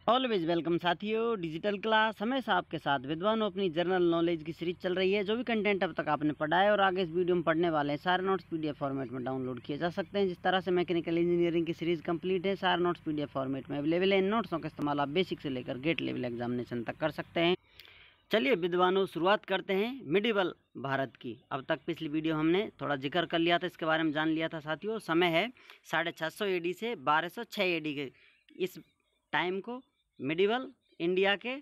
Always welcome साथियों, digital class हमेशा आपके साथ विद्वानों अपनी जनरल नॉलेज की सीरीज चल रही है। जो भी कंटेंट अब तक आपने पढ़ा है और आगे इस वीडियो में पढ़ने वाले हैं, सारे नोट्स पीडीएफ फॉर्मेट में डाउनलोड किए जा सकते हैं। जिस तरह से मैकेनिकल इंजीनियरिंग की सीरीज कंप्लीट है, सारे नोट्स पीडीएफ फॉर्मेट में अवेलेबल है। इन नोट्सों का इस्तेमाल आप बेसिक से लेकर गेट लेवल एग्जामिनेशन तक कर सकते हैं। चलिए विद्वानों, शुरुआत करते हैं मिडिवल भारत की। अब तक पिछली वीडियो हमने थोड़ा जिक्र कर लिया था, इसके बारे में जान लिया था साथियों। समय है 650 AD से 1206 AD के। इस टाइम को मिडिवल इंडिया के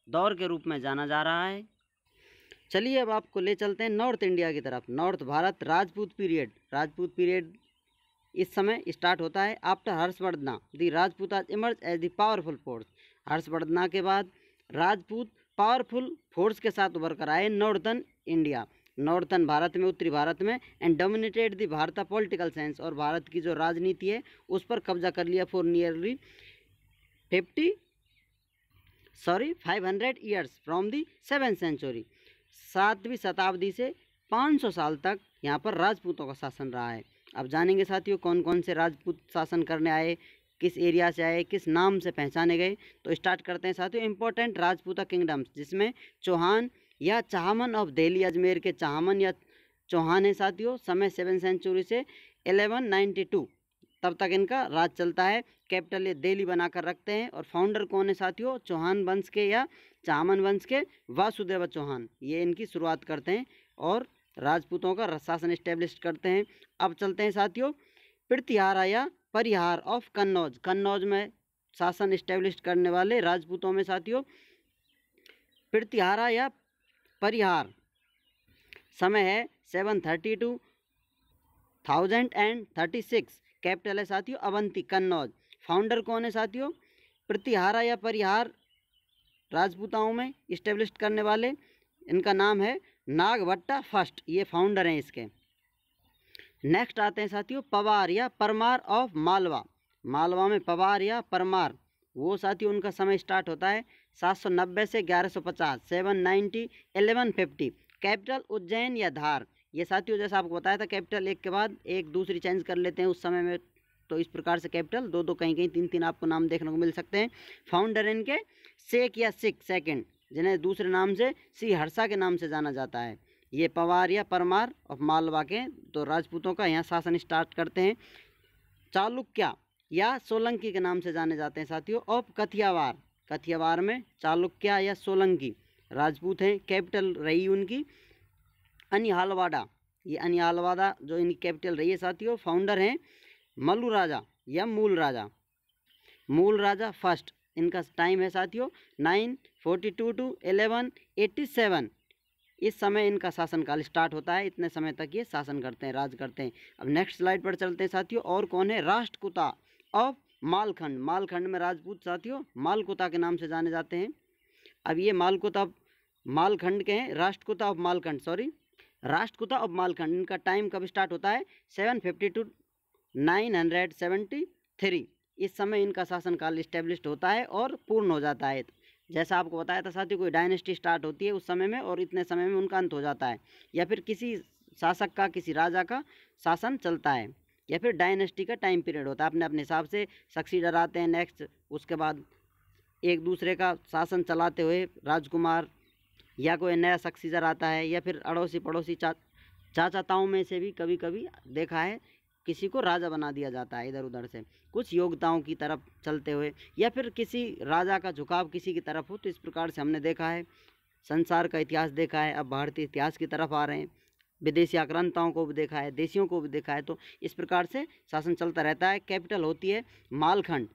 दौर के रूप में जाना जा रहा है। चलिए अब आपको ले चलते हैं नॉर्थ इंडिया की तरफ। नॉर्थ भारत राजपूत पीरियड इस समय स्टार्ट होता है। After Harshavardhana the Rajputas emerge as the powerful force. Harshavardhana के बाद राजपूत पावरफुल फोर्स के साथ उभर कर आए नॉर्थन इंडिया, नॉर्थन भारत में, उत्तरी भारत में, and dominated the Bharat political science, और भारत की जो राजनीति है उस पर कब्जा कर लिया for nearly 500 years from the 7th century. 7वीं शताब्दी से 500 साल तक यहाँ पर राजपूतों का शासन रहा है। अब जानेंगे साथियों कौन कौन से राजपूत शासन करने आए, किस एरिया से आए, किस नाम से पहचाने गए। तो स्टार्ट करते हैं साथियों। इंपॉर्टेंट राजपूता किंगडम्स, जिसमें चौहान या चाहमन ऑफ दिल्ली, अजमेर के चाहमन या चौहान है साथियों। समय 7th सेंचुरी से 1192 तब तक इनका राज चलता है। कैपिटल ये दिल्ली बनाकर रखते हैं। और फाउंडर कौन है साथियों? चौहान वंश के या चाहमन वंश के वासुदेव चौहान, ये इनकी शुरुआत करते हैं और राजपूतों का शासन इस्टेब्लिश करते हैं। अब चलते हैं साथियों प्रतिहारा या परिहार ऑफ कन्नौज। कन्नौज में शासन इस्टेब्लिश करने वाले राजपूतों में साथियों प्रतिहारा या परिहार। समय है 732 1036। कैपिटल है साथियों अवंती, कन्नौज। फाउंडर कौन है साथियों? प्रतिहारा या परिहार राजपूताओं में इस्टेब्लिश करने वाले, इनका नाम है नागभट्टा फर्स्ट, ये फाउंडर हैं इसके। नेक्स्ट आते हैं साथियों पवार या परमार ऑफ मालवा। मालवा में पवार या परमार, वो साथियों उनका समय स्टार्ट होता है 790 से 1150, 790 1150। कैपिटल उज्जैन या धार। ये साथियों जैसा आपको बताया था, कैपिटल एक के बाद एक दूसरी चेंज कर लेते हैं उस समय में, तो इस प्रकार से कैपिटल दो दो कहीं कहीं तीन तीन आपको नाम देखने को मिल सकते हैं। फाउंडर इनके शेख या सिख सेकंड, जिन्हें दूसरे नाम से श्री हर्षा के नाम से जाना जाता है। ये पवार या परमार ऑफ मालवा के तो राजपूतों का यहाँ शासन स्टार्ट करते हैं। चालुक्य या सोलंकी के नाम से जाने जाते हैं साथियों। ऑफ कथियावार, कथियावार में चालुक्य या सोलंकी राजपूत हैं। कैपिटल रही उनकी अनिहालवाड़ा, ये अनिहालवाड़ा जो इनकी कैपिटल रही है साथियों। फाउंडर हैं मल्लू राजा या मूल राजा, मूल राजा फर्स्ट। इनका टाइम है साथियों 942 to 1187। इस समय इनका शासनकाल स्टार्ट होता है, इतने समय तक ये शासन करते हैं, राज करते हैं। अब नेक्स्ट स्लाइड पर चलते हैं साथियों। और कौन है? राष्ट्रकूता ऑफ मालखंड। मालखंड में राजपूत साथियों मालकुता के नाम से जाने जाते हैं। अब ये मालकुता मालखंड के हैं, राष्ट्रकूता ऑफ मालखंड, सॉरी राष्ट्रकूता ऑफ मालखंड। इनका टाइम कब स्टार्ट होता है? 750 to 973। इस समय इनका शासनकाल इस्टेब्लिश्ड होता है और पूर्ण हो जाता है। जैसा आपको बताया था साथियों, कोई डायनेस्टी स्टार्ट होती है उस समय में और इतने समय में उनका अंत हो जाता है, या फिर किसी शासक का, किसी राजा का शासन चलता है, या फिर डायनेस्टी का टाइम पीरियड होता है। अपने अपने हिसाब से सक्सीडर आते हैं नेक्स्ट, उसके बाद एक दूसरे का शासन चलाते हुए राजकुमार या कोई नया सक्सीडर आता है, या फिर अड़ोसी पड़ोसी चाचाताओं में से भी कभी कभी देखा है किसी को राजा बना दिया जाता है इधर उधर से, कुछ योग्यताओं की तरफ चलते हुए, या फिर किसी राजा का झुकाव किसी की तरफ हो। तो इस प्रकार से हमने देखा है, संसार का इतिहास देखा है, अब भारतीय इतिहास की तरफ आ रहे हैं, विदेशी आक्रांताओं को भी देखा है, देशियों को भी देखा है। तो इस प्रकार से शासन चलता रहता है। कैपिटल होती है मालखंड,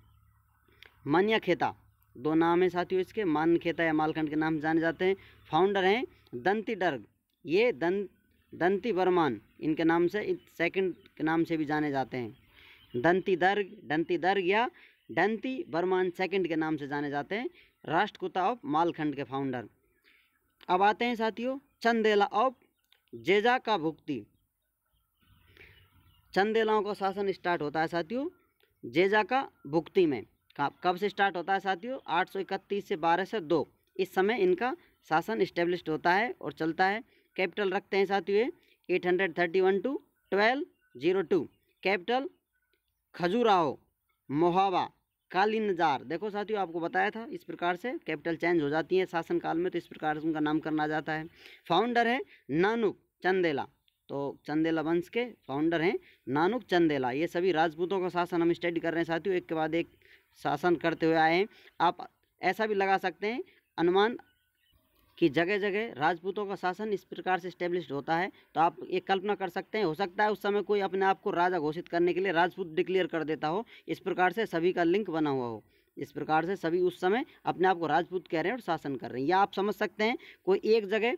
मान्यखेता, दो नाम है साथियों इसके, मान्यखेता या मालखंड के नाम से जाने जाते हैं। फाउंडर हैं दंतीदर्ग, ये दंती वर्मान इनके नाम से, सेकंड के नाम से भी जाने जाते हैं। दंतीदर्ग या दंती वर्मान सेकंड के नाम से जाने जाते हैं, राष्ट्रकूता ऑफ मालखंड के फाउंडर। अब आते हैं साथियों चंदेला ऑफ जेजा का भुक्ति। चंदेलाओं का शासन स्टार्ट होता है साथियों जेजा का भुक्ति में। कब से स्टार्ट होता है साथियों? 831 से 1202। इस समय इनका शासन इस्टेब्लिश्ड होता है और चलता है। कैपिटल रखते हैं साथियों 831 to 1202। कैपिटल खजुराहो, मोहावा, कालिनजार। देखो साथियों, आपको बताया था इस प्रकार से कैपिटल चेंज हो जाती है शासनकाल में, तो इस प्रकार से उनका नामकरण आ जाता है। फाउंडर है नानुक चंदेला, तो चंदेला वंश के फाउंडर हैं नानुक चंदेला। ये सभी राजपूतों का शासन हम स्टडी कर रहे हैं साथियों, एक के बाद एक शासन करते हुए आए हैं। आप ऐसा भी लगा सकते हैं अनुमान कि जगह जगह राजपूतों का शासन इस प्रकार से स्टेब्लिश्ड होता है। तो आप एक कल्पना कर सकते हैं, हो सकता है उस समय कोई अपने आप को राजा घोषित करने के लिए राजपूत डिक्लेयर कर देता हो, इस प्रकार से सभी का लिंक बना हुआ हो, इस प्रकार से सभी उस समय अपने आप को राजपूत कह रहे हैं और शासन कर रहे हैं। या आप समझ सकते हैं कोई एक जगह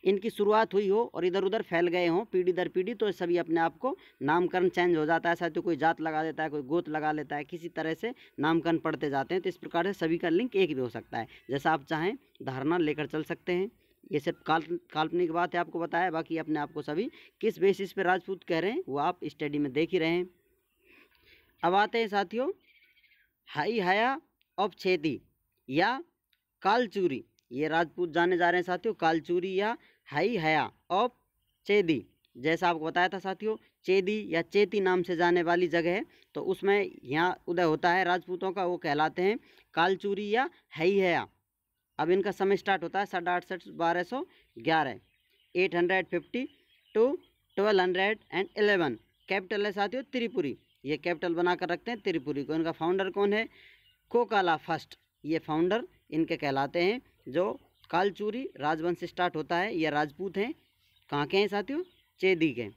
इनकी शुरुआत हुई हो और इधर उधर फैल गए हों पीढ़ी दर पीढ़ी, तो सभी अपने आप को नामकरण चेंज हो जाता है साथियों, कोई जात लगा देता है, कोई गोत लगा लेता है, किसी तरह से नामकरण पढ़ते जाते हैं। तो इस प्रकार से सभी का लिंक एक भी हो सकता है, जैसा आप चाहें धारणा लेकर चल सकते हैं। ये सिर्फ काल्पनिक बात है, आपको बताया, बाकी अपने आप को सभी किस बेसिस पे राजपूत कह रहे हैं वो आप स्टडी में देख ही रहे हैं। अब आते हैं साथियों हाई हया ऑफ छेदी या कालचूरी। ये राजपूत जाने जा रहे हैं साथियों कालचूरी या हाई हया ऑफ चेदी। जैसा आपको बताया था साथियों, चेदी या चेती नाम से जाने वाली जगह है, तो उसमें यहाँ उदय होता है राजपूतों का, वो कहलाते हैं कालचूरी या हाई हया। अब इनका समय स्टार्ट होता है 868-1211 850 to 1211। कैपिटल है साथियों त्रिपुरी, ये कैपिटल बनाकर रखते हैं त्रिपुरी को। इनका फाउंडर कौन है? कोकाला फर्स्ट, ये फाउंडर इनके कहलाते हैं। जो कालचूरी राजवंश से स्टार्ट होता है, ये राजपूत हैं, कहाँ के हैं साथियों? चेदी के।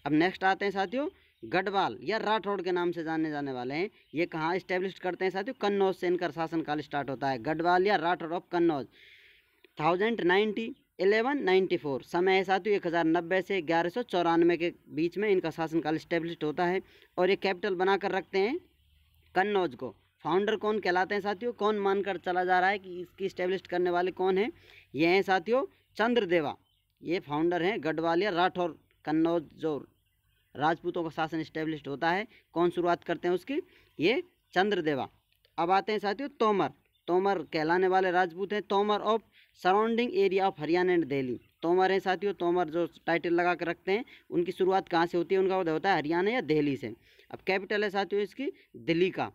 अब नेक्स्ट आते हैं साथियों गढ़वाल या राठौड़ के नाम से जाने जाने वाले हैं। ये कहाँ इस्टेब्लिश करते हैं साथियों? कन्नौज से इनका शासनकाल स्टार्ट होता है। गढ़वाल या राठौड़ ऑफ कन्नौज 1194। समय है साथियों 1090 से 1194 के बीच में इनका शासनकाल इस्टेब्लिश होता है। और ये कैपिटल बनाकर रखते हैं कन्नौज को। फाउंडर कौन कहलाते हैं साथियों? कौन मानकर चला जा रहा है कि इसकी इस्टेब्लिश करने वाले कौन हैं? ये हैं साथियों चंद्रदेवा, ये फाउंडर हैं गढ़वाल या राठौड़ कन्नौज। जो राजपूतों का शासन इस्टेब्लिश होता है, कौन शुरुआत करते हैं उसकी? ये चंद्रदेवा। अब आते हैं साथियों तोमर। तोमर कहलाने वाले राजपूत हैं, Tomar of surrounding area of Haryana and Delhi. Tomar है साथियों, तोमर जो टाइटल लगा कर रखते हैं, उनकी शुरुआत कहाँ से होती है? उनका उदय होता है हरियाणा या दिल्ली से। अब कैपिटल है साथियों इसकी दिल्ली का,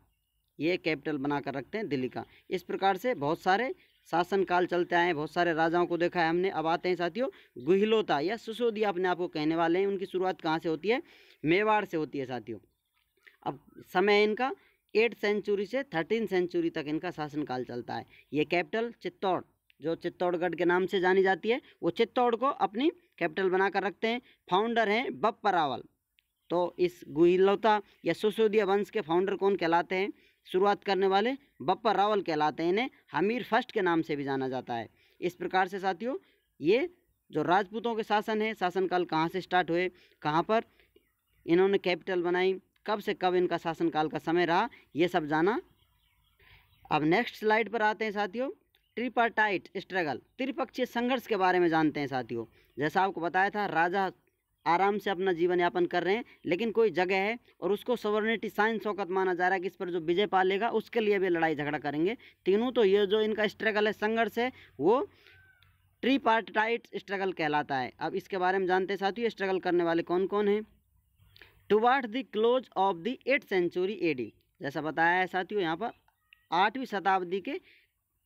ये कैपिटल बना कर रखते हैं दिल्ली का। इस प्रकार से बहुत सारे शासनकाल चलते आए हैं, बहुत सारे राजाओं को देखा है हमने। अब आते हैं साथियों गुहिलोता या सिसोदिया अपने आप को कहने वाले हैं। उनकी शुरुआत कहाँ से होती है? मेवाड़ से होती है साथियों। अब समय इनका 8th सेंचुरी से 13th सेंचुरी तक इनका शासनकाल चलता है। ये कैपिटल चित्तौड़, जो चित्तौड़गढ़ के नाम से जानी जाती है, वो चित्तौड़ को अपनी कैपिटल बनाकर रखते हैं। फाउंडर हैं बप्पा रावल। तो इस गुहिलोता या सिसोदिया वंश के फाउंडर कौन कहलाते हैं? शुरुआत करने वाले बप्पा रावल कहलाते हैं। इन्हें हमीर फर्स्ट के नाम से भी जाना जाता है। इस प्रकार से साथियों ये जो राजपूतों के शासन है, शासनकाल कहाँ से स्टार्ट हुए, कहाँ पर इन्होंने कैपिटल बनाई, कब से कब इनका शासनकाल का समय रहा, ये सब जाना। अब नेक्स्ट स्लाइड पर आते हैं साथियों ट्रिपार्टाइट स्ट्रगल, त्रिपक्षीय संघर्ष के बारे में जानते हैं साथियों। जैसा आपको बताया था राजा आराम से अपना जीवन यापन कर रहे हैं, लेकिन कोई जगह है और उसको सॉवरेनिटी साइन शौकत माना जा रहा है कि इस पर जो विजय पालेगा उसके लिए भी लड़ाई झगड़ा करेंगे तीनों। तो ये जो इनका स्ट्रगल है, संघर्ष है, वो ट्रिपार्टाइट स्ट्रगल कहलाता है। अब इसके बारे में जानते हैं साथियों स्ट्रगल करने वाले कौन कौन हैं। Toward the close of the 8th century AD, जैसा बताया है साथियों यहाँ पर 8वीं शताब्दी के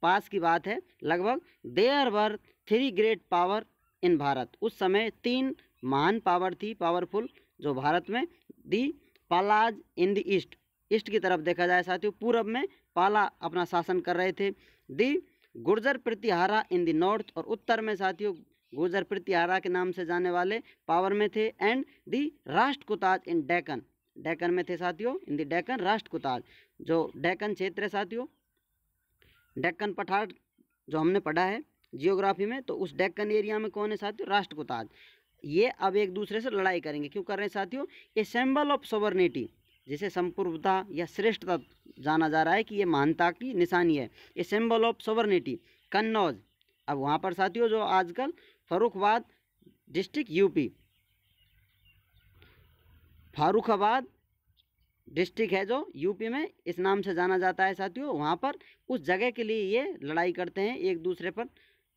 पास की बात है लगभग। There were 3 great power in Bharat, उस समय 3 महान पावर थी, पावरफुल जो भारत में। The Palas in the east, east की तरफ देखा जाए साथियों पूरब में पाला अपना शासन कर रहे थे। The Gurjara Pratiharas in the north, और उत्तर में साथियों गुर्जर प्रतिहारा के नाम से जाने वाले पावर में थे। एंड दी राष्ट्रकूताज इन डेक्कन, डेक्कन में थे साथियों, इन द डेक्कन राष्ट्रकूताज। जो डेक्कन क्षेत्र है साथियों, डेक्कन पठार जो हमने पढ़ा है जियोग्राफी में, तो उस डेक्कन एरिया में कौन है साथियों? राष्ट्रकूताज। ये अब एक दूसरे से लड़ाई करेंगे। क्यों कर रहे हैं साथियों? ए सिंबल ऑफ सोवर्निटी, जिसे संपूर्णता या श्रेष्ठता जाना जा रहा है कि ये महानता की निशानी है। A symbol of sovereignty Kannauj. अब वहाँ पर साथियों जो आजकल Farrukhabad district UP, Farrukhabad district है जो UP में, इस नाम से जाना जाता है साथियों। वहाँ पर उस जगह के लिए ये लड़ाई करते हैं एक दूसरे पर,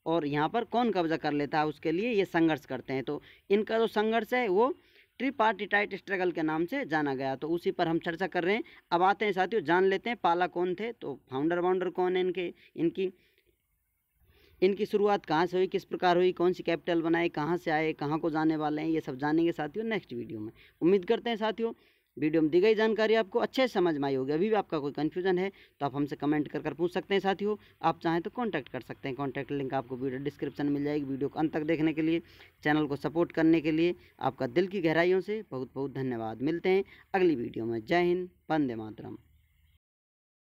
और यहाँ पर कौन कब्जा कर लेता है उसके लिए ये संघर्ष करते हैं। तो इनका जो संघर्ष है वो ट्रिपार्टिटाइट स्ट्रगल के नाम से जाना गया। तो उसी पर हम चर्चा कर रहे हैं। अब आते हैं साथियों, जान लेते हैं पाला कौन थे। तो फाउंडर वाउंडर कौन है इनकी शुरुआत कहाँ से हुई, किस प्रकार हुई, कौन सी कैपिटल बनाई, कहाँ से आए, कहाँ को जाने वाले हैं, ये सब जानेंगे साथियों नेक्स्ट वीडियो में। उम्मीद करते हैं साथियों वीडियो में दी गई जानकारी आपको अच्छे से समझ में आई होगी। अभी भी आपका कोई कन्फ्यूजन है तो आप हमसे कमेंट कर पूछ सकते हैं साथियों। आप चाहें तो कांटेक्ट कर सकते हैं, कांटेक्ट लिंक आपको वीडियो डिस्क्रिप्शन में मिल जाएगी। वीडियो को अंत तक देखने के लिए, चैनल को सपोर्ट करने के लिए आपका दिल की गहराइयों से बहुत बहुत धन्यवाद। मिलते हैं अगली वीडियो में। जय हिंद, वंदे मातरम।